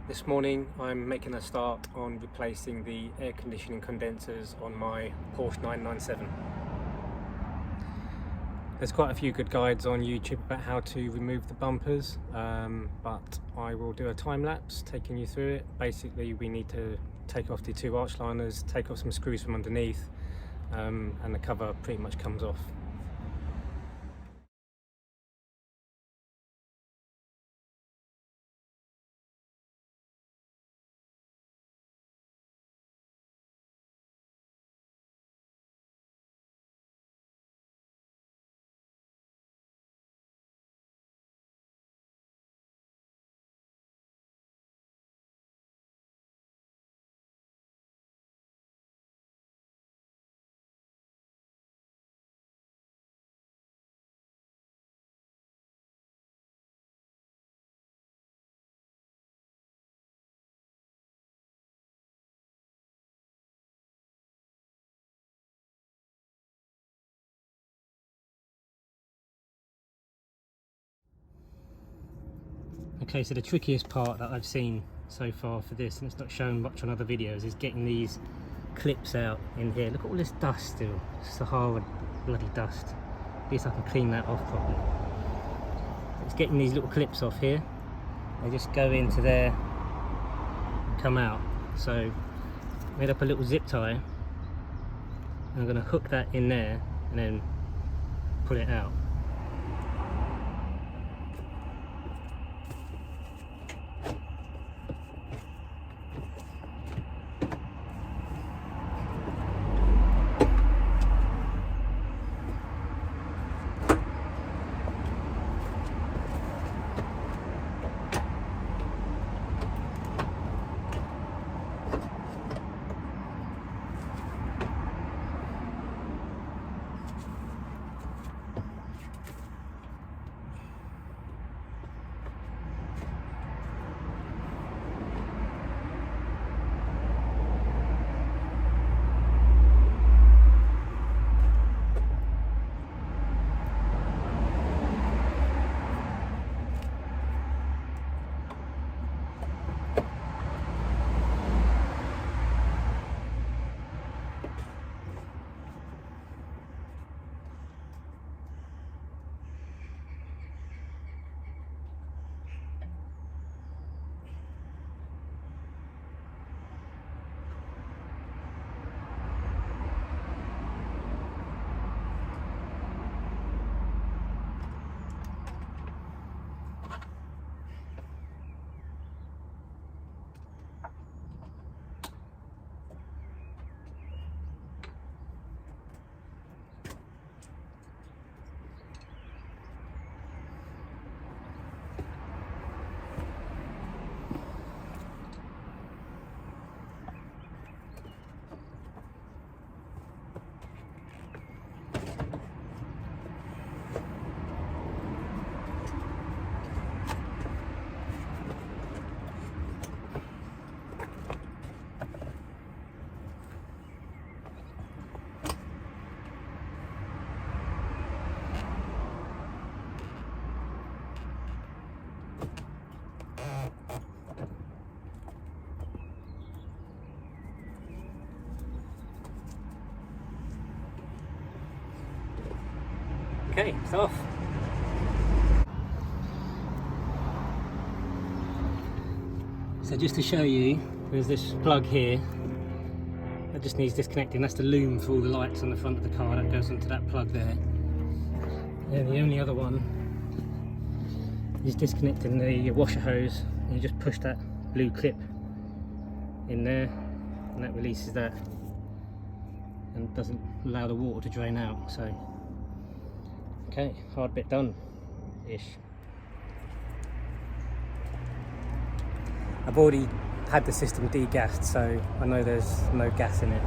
This morning I'm making a start on replacing the air conditioning condensers on my Porsche 997. There's quite a few good guides on YouTube about how to remove the bumpers, but I will do a time lapse taking you through it. Basically we need to take off the two arch liners, take off some screws from underneath, and the cover pretty much comes off. Okay, so the trickiest part that I've seen so far for this, and it's not shown much on other videos, is getting these clips out in here. Look at all this dust still, Sahara bloody dust. At least I can clean that off properly. It's getting these little clips off here. They just go into there and come out. So I made up a little zip tie, and I'm going to hook that in there and then pull it out. Okay, it's off. So just to show you, there's this plug here that just needs disconnecting. That's the loom for all the lights on the front of the car. That goes onto that plug there. And the only other one is disconnecting the washer hose. You just push that blue clip in there and that releases that and doesn't allow the water to drain out. So okay, hard bit done-ish. I've already had the system degassed, so I know there's no gas in it.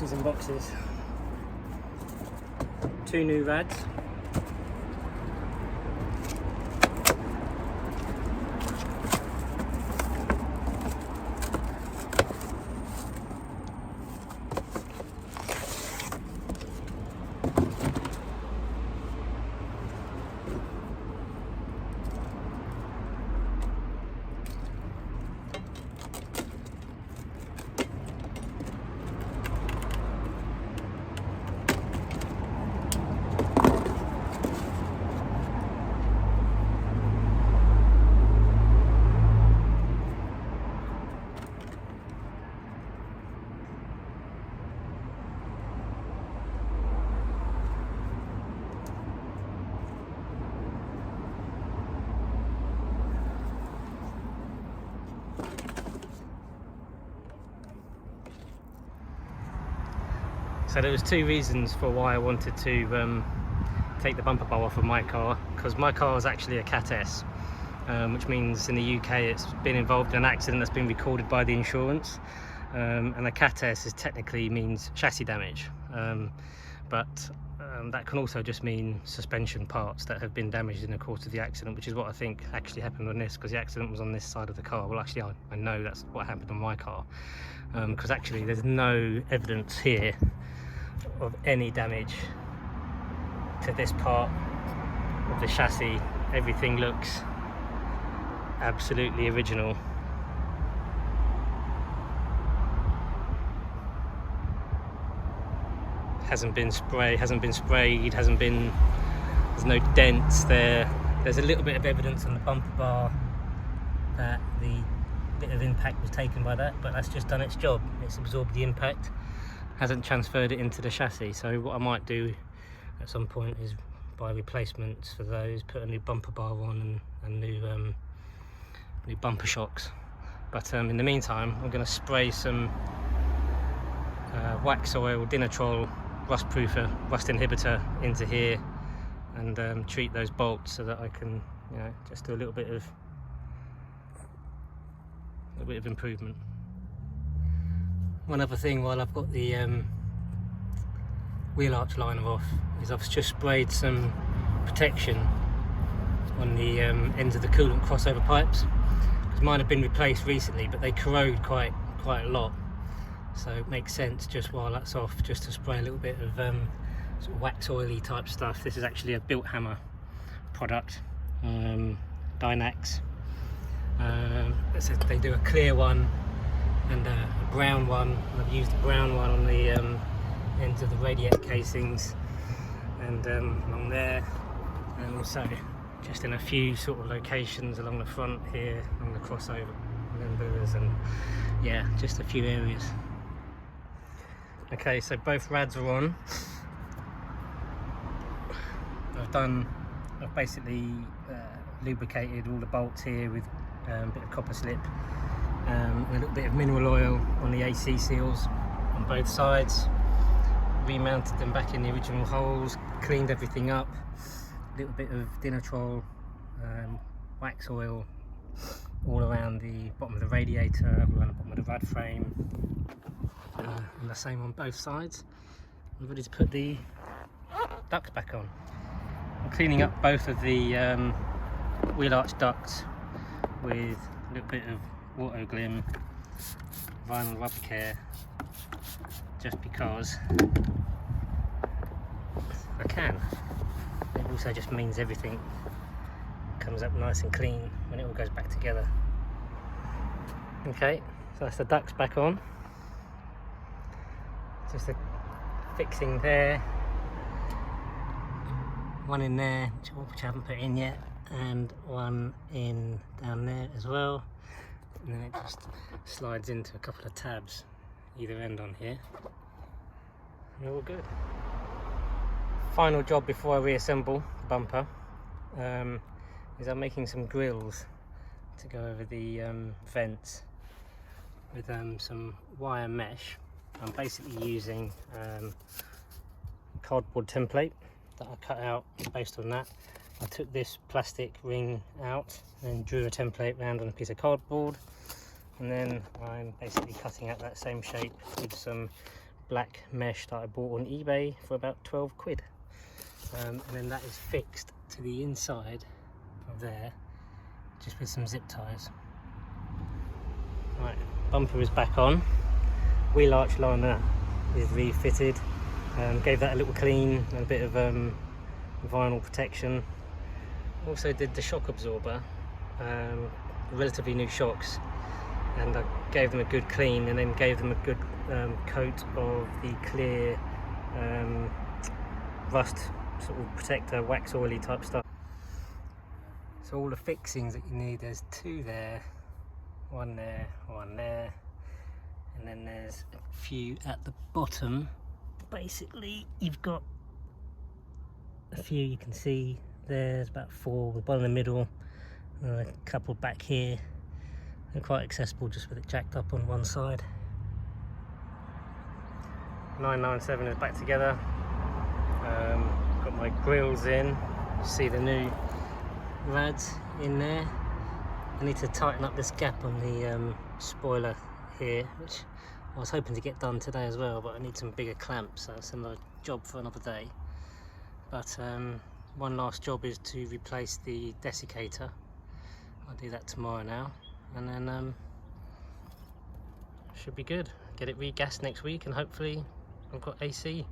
boxes and boxes. 2 new rads. So there was 2 reasons for why I wanted to take the bumper bar off of my car, because my car is actually a Cat S, which means in the UK it's been involved in an accident that's been recorded by the insurance, and a Cat S is technically means chassis damage, but that can also just mean suspension parts that have been damaged in the course of the accident, which is what I think actually happened on this, because the accident was on this side of the car. Well, actually I know that's what happened on my car, because actually there's no evidence here of any damage to this part of the chassis. Everything looks absolutely original. Hasn't been sprayed, there's no dents there. There's a little bit of evidence on the bumper bar that the bit of impact was taken by that, but that's just done its job. It's absorbed the impact, hasn't transferred it into the chassis. So what I might do at some point is buy replacements for those, put a new bumper bar on and new bumper shocks. But in the meantime, I'm going to spray some wax oil, Dinatrol, rust inhibitor into here, and treat those bolts so that I can, just do a little bit of improvement. One other thing while I've got the wheel arch liner off is I've just sprayed some protection on the ends of the coolant crossover pipes, because mine have been replaced recently but they corrode quite a lot, so it makes sense just while that's off just to spray a little bit of sort of wax oily type stuff. This is actually a Built Hammer product, Dynax. They do a clear one and a brown one. I've used the brown one on the ends of the radiator casings and along there, and also just in a few sort of locations along the front here, along the crossover members, and yeah, just a few areas. Okay, so both rads are on. I've basically lubricated all the bolts here with a bit of copper slip, and a little bit of mineral oil on the AC seals on both sides, remounted them back in the original holes, cleaned everything up, a little bit of Dinatrol, wax oil all around the bottom of the radiator, around the bottom of the rad frame, and the same on both sides. I'm ready to put the ducts back on. I'm cleaning up both of the wheel arch ducts with a little bit of auto glim, vinyl rubber care, just because I can. It also just means everything comes up nice and clean when it all goes back together. Okay, so that's the ducts back on. Just a fixing there, one in there which I haven't put in yet, and one in down there as well, and then it just slides into a couple of tabs either end on here, and all good. Final job before I reassemble the bumper is I'm making some grills to go over the vents with some wire mesh. I'm basically using cardboard template that I cut out. Based on that, I took this plastic ring out and drew a template round on a piece of cardboard, and then I'm basically cutting out that same shape with some black mesh that I bought on eBay for about 12 quid. And then that is fixed to the inside of there, just with some zip ties. Right, bumper is back on. Wheel arch liner is refitted. Gave that a little clean and a bit of vinyl protection. Also did the shock absorber, relatively new shocks, and I gave them a good clean and then gave them a good coat of the clear rust sort of protector, wax oily type stuff. So all the fixings that you need, there's two there, one there, and then there's a few at the bottom. Basically you've got a few, you can see there's about 4, with one in the middle and a couple back here. They're quite accessible just with it jacked up on one side. 997 is back together. Got my grills in, see the new rads in there. I need to tighten up this gap on the spoiler here, which I was hoping to get done today as well, but I need some bigger clamps, so it's another job for another day. But one last job is to replace the desiccator. I'll do that tomorrow now, and then should be good. Get it regassed next week, and hopefully I've got AC